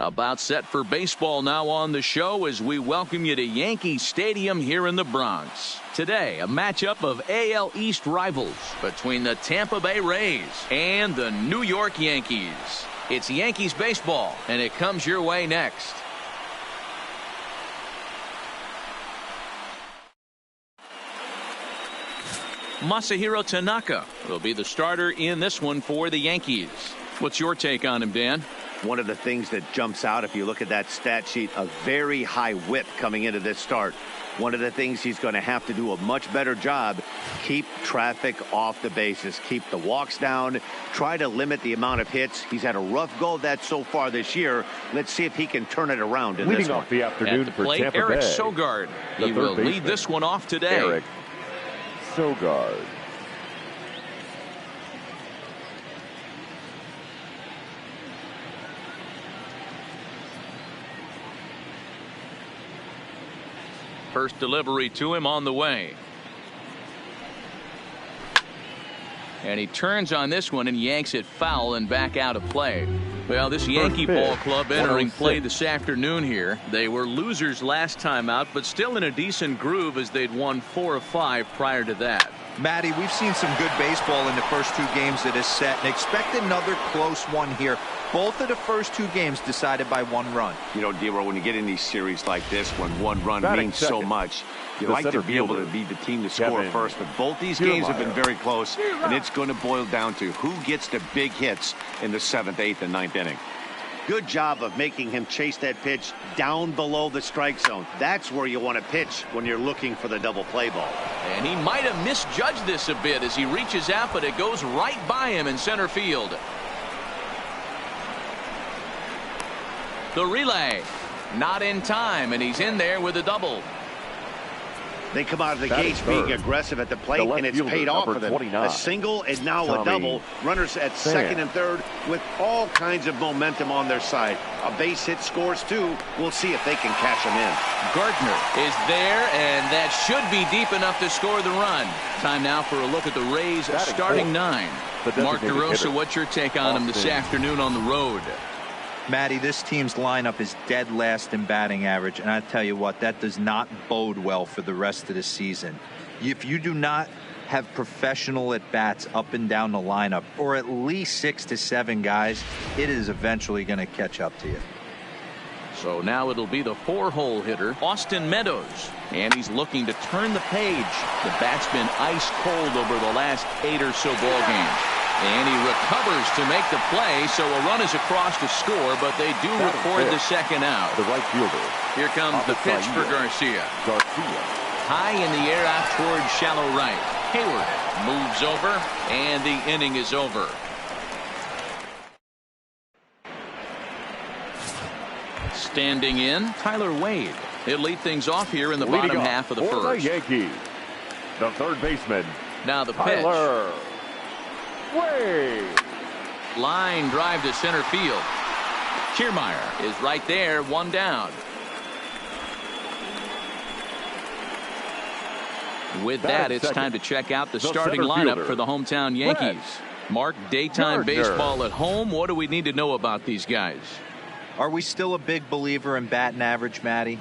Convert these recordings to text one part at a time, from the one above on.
About set for baseball now on the show as we welcome you to Yankee Stadium here in the Bronx. Today, a matchup of AL East rivals between the Tampa Bay Rays and the New York Yankees. It's Yankees baseball, and it comes your way next. Masahiro Tanaka will be the starter in this one for the Yankees. What's your take on him, Dan? One of the things that jumps out if you look at that stat sheet, a very high whip coming into this start. One of the things he's going to have to do a much better job, keep traffic off the bases, keep the walks down, try to limit the amount of hits. He's had a rough go of that so far this year. Let's see if he can turn it around in this one. Leading off the afternoon at the for plate, Tampa Eric Bay. Sogard. He will lead this one off today. Eric Sogard. First delivery to him on the way. And he turns on this one and yanks it foul and back out of play. Well, this Yankee ball club entering play this afternoon here. They were losers last time out, but still in a decent groove as they'd won 4 of 5 prior to that. Matty, we've seen some good baseball in the first 2 games of this set and expect another close one here. Both of the first 2 games decided by 1 run. You know, D-Roll, when you get in these series like this, when 1 run means so much, you like to be able to be the team to score first. But both these games have been very close, and it's going to boil down to who gets the big hits in the 7th, 8th, and 9th inning. Good job of making him chase that pitch down below the strike zone. That's where you want to pitch when you're looking for the double play ball. And he might have misjudged this a bit as he reaches out, but it goes right by him in center field. The relay, not in time, and he's in there with a double. They come out of the gates being aggressive at the plate, and it's paid off for them. 29. A single and now a double. Runners at second and third with all kinds of momentum on their side. A base hit scores too. We'll see if they can cash them in. Gardner is there, and that should be deep enough to score the run. Time now for a look at the Rays starting 9. Mark DeRosa, what's your take on him this afternoon on the road? Matty, this team's lineup is dead last in batting average, and I tell you what, that does not bode well for the rest of the season. If you do not have professional at-bats up and down the lineup, or at least 6 to 7 guys, it is eventually going to catch up to you. So now it'll be the 4-hole hitter, Austin Meadows, and he's looking to turn the page. The bat's been ice cold over the last 8 or so ball games. And he recovers to make the play, so a run is across to score, but they do record the second out. The right fielder. Here comes the pitch for Garcia. High in the air out towards shallow right. Hayward moves over, and the inning is over. Standing in, Tyler Wade. He'll lead things off here in the bottom half of the first. The Yankees, the third baseman. Now the pitch. Tyler Wade. Line drive to center field. Kiermaier is right there, 1 down. With that, it's time to check out the starting lineup for the hometown Yankees. Mark, daytime baseball at home. What do we need to know about these guys? Are we still a big believer in batting average, Matty?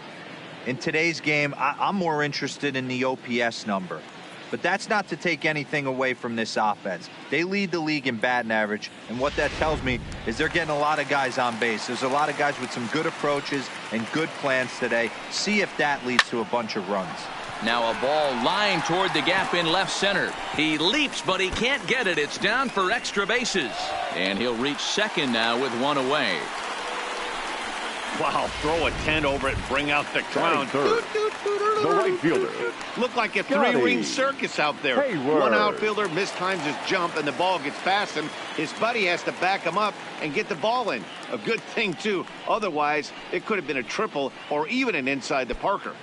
In today's game, I'm more interested in the OPS number. But that's not to take anything away from this offense. They lead the league in batting average, and what that tells me is they're getting a lot of guys on base. There's a lot of guys with some good approaches and good plans today. See if that leads to a bunch of runs. Now a ball lined toward the gap in left center. He leaps, but he can't get it. It's down for extra bases. And he'll reach second now with 1 away. Wow, throw a tent over it and bring out the crowd. The right fielder. Looked like a 3-ring circus out there. Hayward. One outfielder mistimes his jump and the ball gets past him. His buddy has to back him up and get the ball in. A good thing, too. Otherwise, it could have been a triple or even an inside the Parker.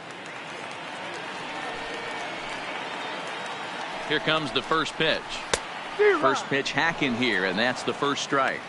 Here comes the first pitch. First pitch hacking here, and that's the first strike.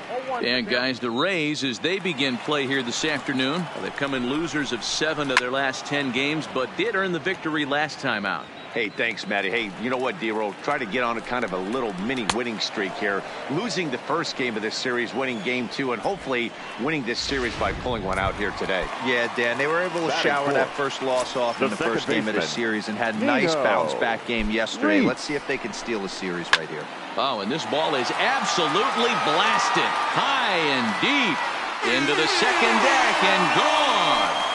And guys, the Rays, as they begin play here this afternoon, they've come in losers of 7 of their last 10 games, but did earn the victory last time out. Hey, thanks, Matty. Hey, you know what, D-Roll? Try to get on a kind of a little mini winning streak here. Losing the first game of this series, winning game 2, and hopefully winning this series by pulling one out here today. Yeah, Dan, they were able to shower that first loss off in the first game of the series and had a nice bounce-back game yesterday. Let's see if they can steal the series right here. Oh, and this ball is absolutely blasted. High and deep into the second deck and gone.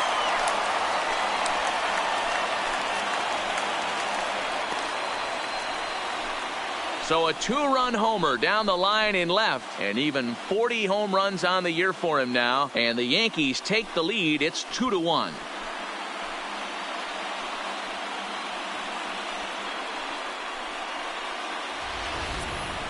So a 2-run homer down the line in left, and even 40 home runs on the year for him now. And the Yankees take the lead. It's 2-1.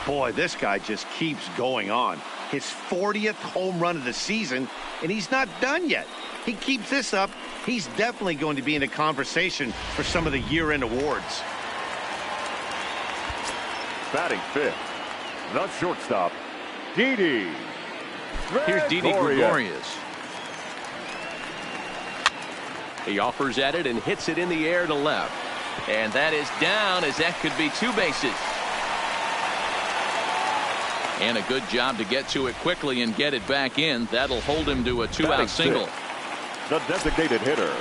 Boy, this guy just keeps going on. His 40th home run of the season, and he's not done yet. He keeps this up, he's definitely going to be in a conversation for some of the year-end awards. Batting fifth, the shortstop, Didi. Here's Didi Gregorius. He offers at it and hits it in the air to left. And that is down, as that could be 2 bases. And a good job to get to it quickly and get it back in. That'll hold him to a 2-out single. The designated hitter.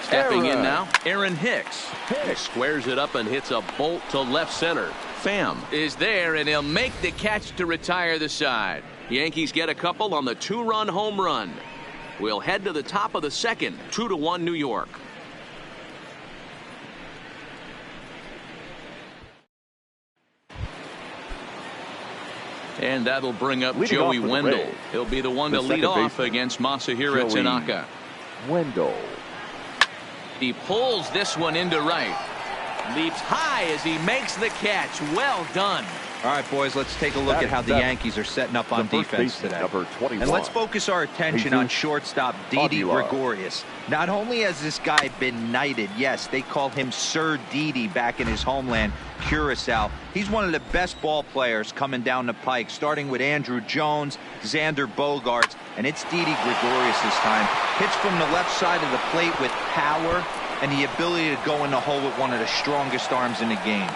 Stepping in now, Aaron Hicks. He squares it up and hits a bolt to left center. Pham is there, and he'll make the catch to retire the side. Yankees get a couple on the 2-run home run. We'll head to the top of the second. 2-1 New York. And that'll bring up Joey Wendell. He'll be the one to lead off against Masahiro Tanaka. Wendell. He pulls this one into right. Leaps high as he makes the catch. Well done. All right, boys, let's take a look at how the Yankees are setting up on defense today. And let's focus our attention on shortstop Didi Gregorius. Not only has this guy been knighted, yes, they call him Sir Didi back in his homeland, Curacao. He's one of the best ball players coming down the pike, starting with Andrew Jones, Xander Bogaerts, and it's Didi Gregorius this time. Hits from the left side of the plate with power and the ability to go in the hole with one of the strongest arms in the game.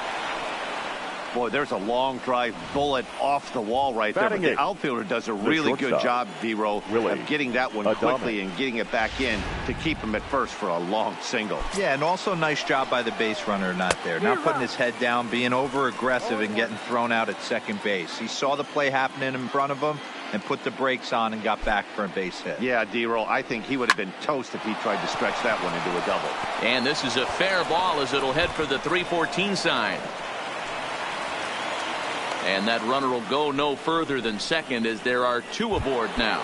Boy, there's a long drive bullet off the wall right there. But the outfielder does a really good job, D-Roll, of getting that one quickly and getting it back in to keep him at first for a long single. Yeah, and also nice job by the base runner not there. Not putting his head down, being over-aggressive and getting thrown out at second base. He saw the play happening in front of him and put the brakes on and got back for a base hit. Yeah, D-Roll, I think he would have been toast if he tried to stretch that one into a double. And this is a fair ball as it'll head for the 3-14 side. And that runner will go no further than second as there are 2 aboard now.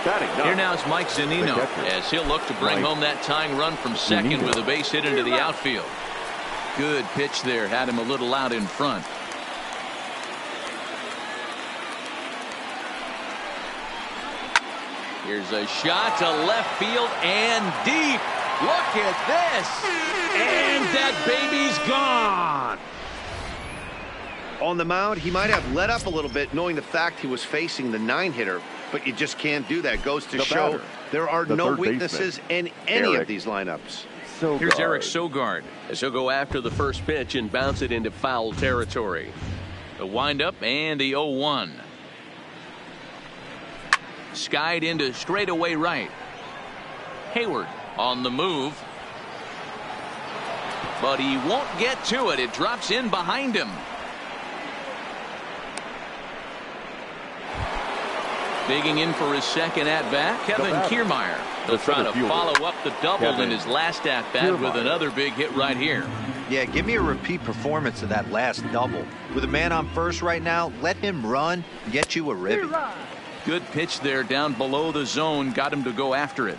Here now is Mike Zunino as he'll look to bring home that tying run from second with a base hit into the outfield. Good pitch there, had him a little out in front. Here's a shot to left field and deep. Look at this. And that baby's gone. On the mound, he might have let up a little bit knowing the fact he was facing the 9-hitter, but you just can't do that. Goes to show there are no weaknesses in any of these lineups. Here's Eric Sogard as he'll go after the first pitch and bounce it into foul territory. The windup and the 0-1. Skied into straightaway right. Hayward on the move. But he won't get to it. It drops in behind him. Digging in for his second at-bat, Kevin Kiermaier. They'll try to follow up the double in his last at-bat with another big hit right here. Yeah, give me a repeat performance of that last double. With a man on first right now, let him run and get you a ribby. Good pitch there down below the zone. Got him to go after it.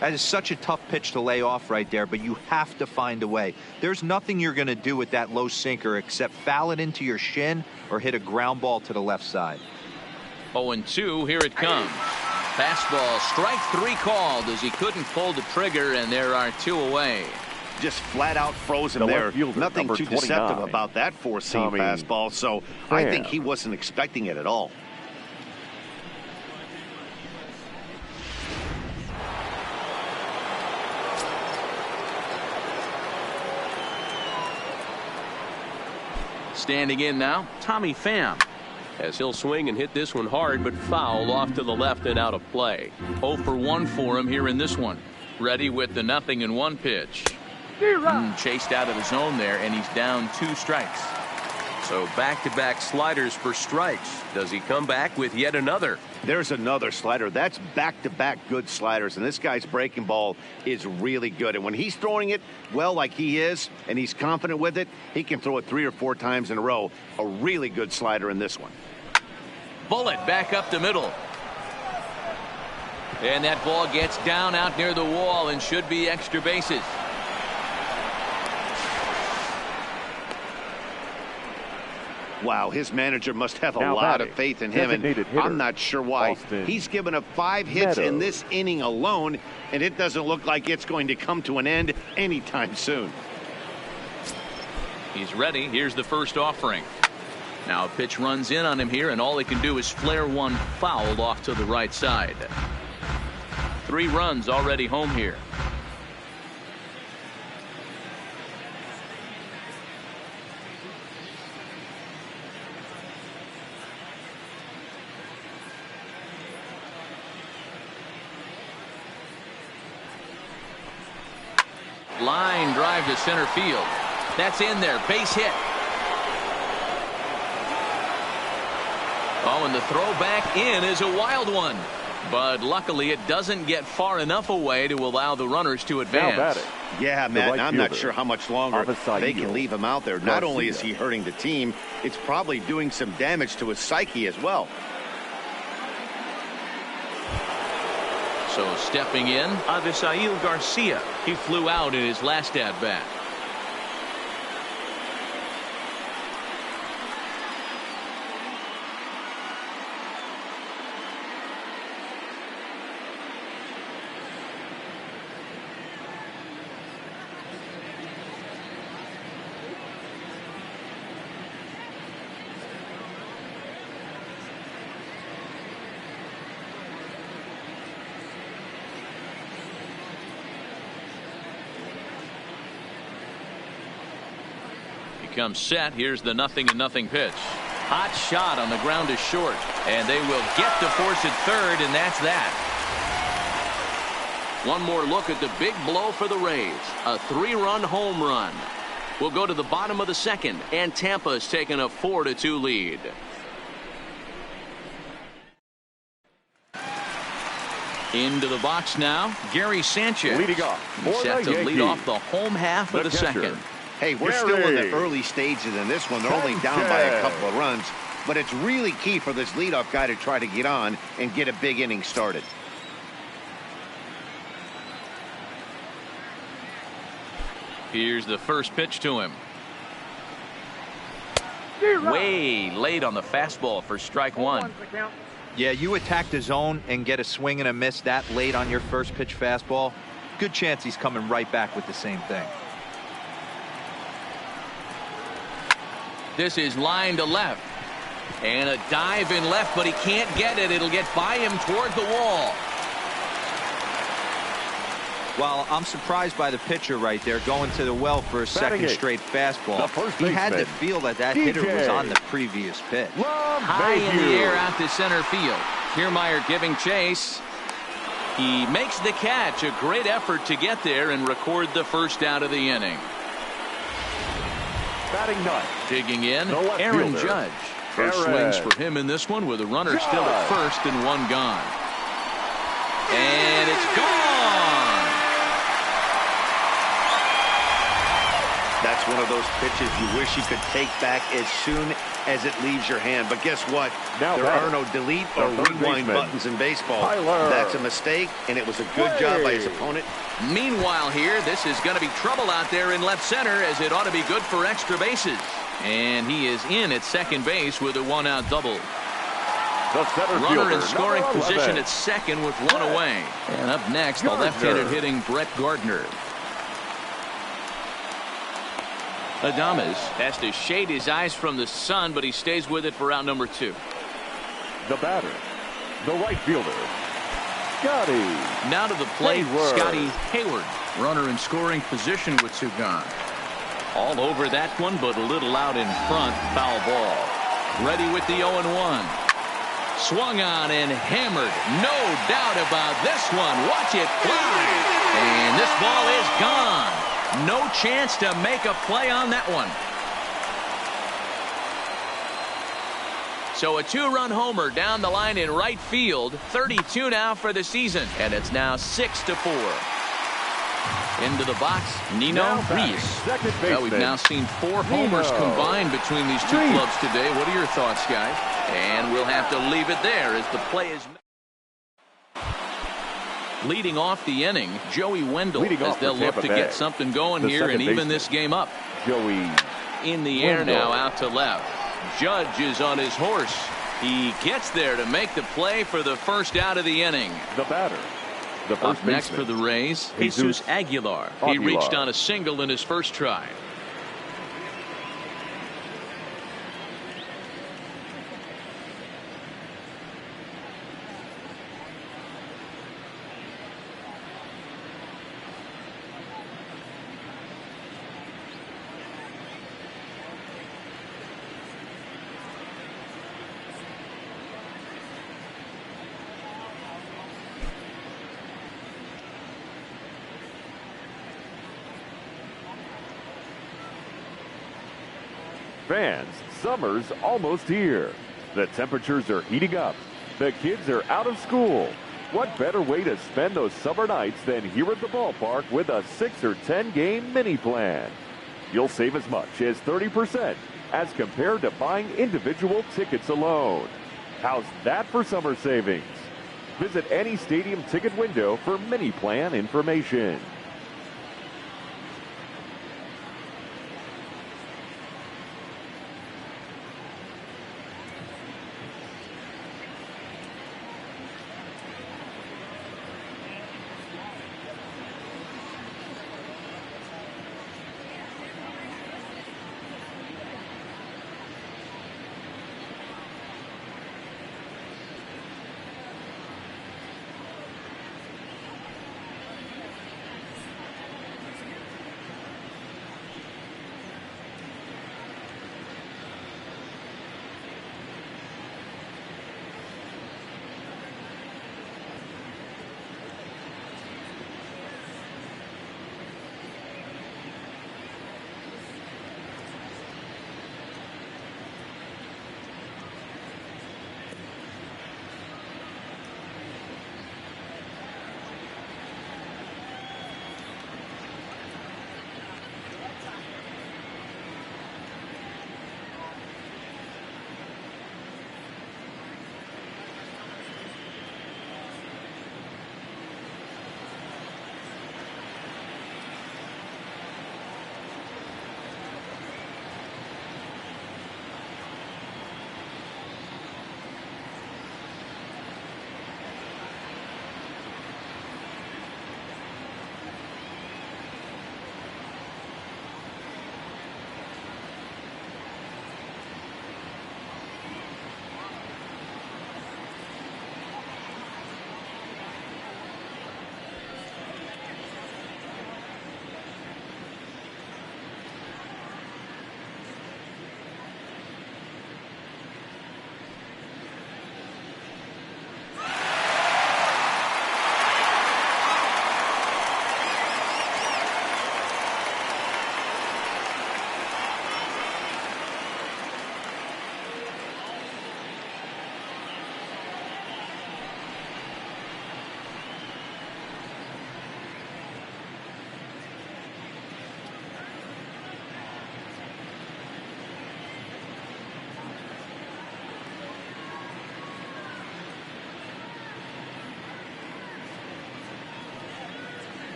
That is such a tough pitch to lay off right there, but you have to find a way. There's nothing you're going to do with that low sinker except foul it into your shin or hit a ground ball to the left side. 0-2, here it comes. Fastball, strike 3 called as he couldn't pull the trigger, and there are 2 away. Just flat out froze him there. Nothing too deceptive about that 4-seam fastball, so I think he wasn't expecting it at all. Standing in now, Tommy Pham. As he'll swing and hit this one hard, but foul off to the left and out of play. 0 for 1 for him here in this one. Ready with the 0-1 pitch. Chased out of the zone there, and he's down 2 strikes. So back-to-back sliders for strikes. Does he come back with yet another? There's another slider. That's back-to-back good sliders, and this guy's breaking ball is really good. And when he's throwing it well like he is, and he's confident with it, he can throw it 3 or 4 times in a row. A really good slider in this one. Bullet back up the middle. And that ball gets down out near the wall and should be extra bases. Wow, his manager must have a lot of faith in him, and I'm not sure why. He's given up 5 hits in this inning alone, and it doesn't look like it's going to come to an end anytime soon. He's ready. Here's the first offering. Now a pitch runs in on him here, and all he can do is flare one foul off to the right side. 3 runs already home here. Line drive to center field. That's in there. Base hit. Oh, and the throw back in is a wild one. But luckily it doesn't get far enough away to allow the runners to advance. Yeah, Matt, I'm not sure how much longer they can leave him out there. Not only is he hurting the team, it's probably doing some damage to his psyche as well. So stepping in, Avisail Garcia. He flew out in his last at-bat. Comes set. Here's the 0-0 pitch. Hot shot on the ground is short, and they will get to force at third, and that's that. One more look at the big blow for the Rays. A 3-run home run. We'll go to the bottom of the second, and Tampa's taken a 4-2 lead. Into the box now, Gary Sanchez. Leading off. He's set to lead off the home half of the second. Hey, we're still in the early stages in this one. They're only down by a couple of runs, but it's really key for this leadoff guy to try to get on and get a big inning started. Here's the first pitch to him. Way late on the fastball for strike 1. Yeah, you attack the zone and get a swing and a miss that late on your first pitch fastball. Good chance he's coming right back with the same thing. This is line to left. And a dive in left, but he can't get it. It'll get by him toward the wall. Well, I'm surprised by the pitcher right there going to the well for a second straight fastball. He had to feel that hitter was on the previous pitch. High in the air out to center field. Kiermaier giving chase. He makes the catch. A great effort to get there and record the first out of the inning. Batting ninth. Digging in, Aaron Judge. First swings for him in this one with a runner still at first and 1 gone. And it's gone. That's one of those pitches you wish you could take back as soon as it leaves your hand. But guess what? There are no delete or rewind buttons in baseball. That's a mistake, and it was a good job by his opponent. Meanwhile here, this is going to be trouble out there in left center, as it ought to be good for extra bases. And he is in at second base with a 1-out double. Runner in scoring position at second with 1 away. And up next, the left-handed hitting Brett Gardner. Adames has to shade his eyes from the sun, but he stays with it for out number 2. The batter, the right fielder, Scotty. Now to the plate, Scotty Hayward. Runner in scoring position with 2 gone. All over that one, but a little out in front. Foul ball. Ready with the 0-1. Swung on and hammered. No doubt about this one. Watch it fly. And this ball is gone. No chance to make a play on that one. So a 2-run homer down the line in right field. 32 now for the season. And it's now 6-4. Into the box, Nino Reese. Well, we've now seen 4 homers combined between these two clubs today. What are your thoughts, guys? And we'll have to leave it there as the play is. Leading off the inning, Joey Wendell, as they'll look to get something going here and even this game up. Joey in the air now out to left. Judge is on his horse. He gets there to make the play for the first out of the inning. The batter. The first Up next for the Rays, Jesus Aguilar. He reached on a single in his first try. Fans, summer's almost here. The temperatures are heating up. The kids are out of school. What better way to spend those summer nights than here at the ballpark with a 6 or 10 game mini plan? You'll save as much as 30% as compared to buying individual tickets alone. How's that for summer savings? Visit any stadium ticket window for mini plan information.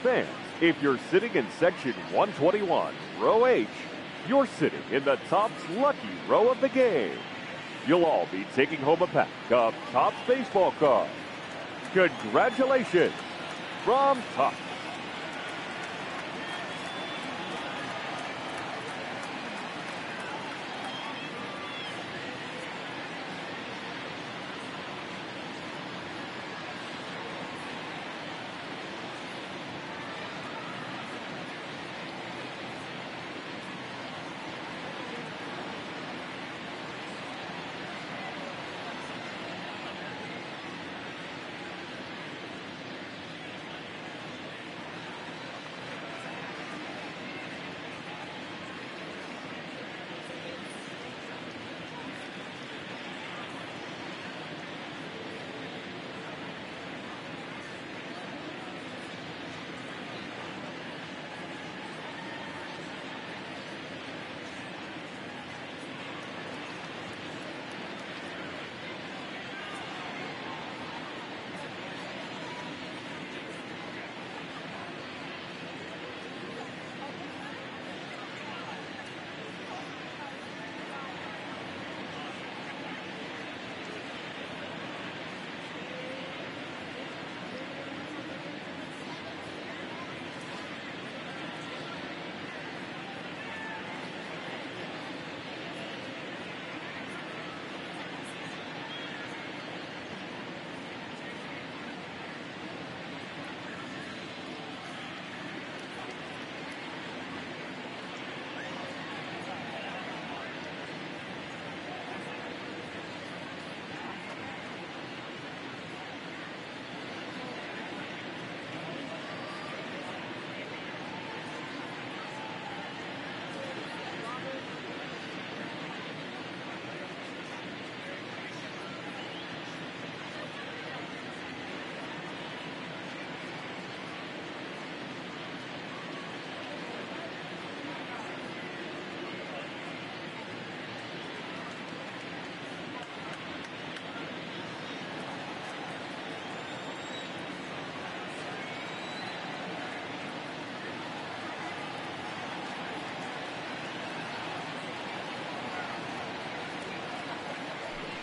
Fans, if you're sitting in section 121, row H, you're sitting in the Topps lucky row of the game. You'll all be taking home a pack of Topps baseball cards. Congratulations from Topps.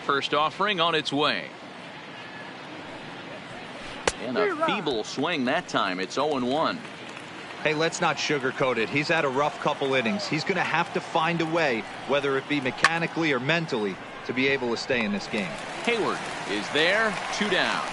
First offering on its way. And a feeble swing that time. It's 0-1. Hey, let's not sugarcoat it. He's had a rough couple innings. He's going to have to find a way, whether it be mechanically or mentally, to be able to stay in this game. Hayward is there, 2 down.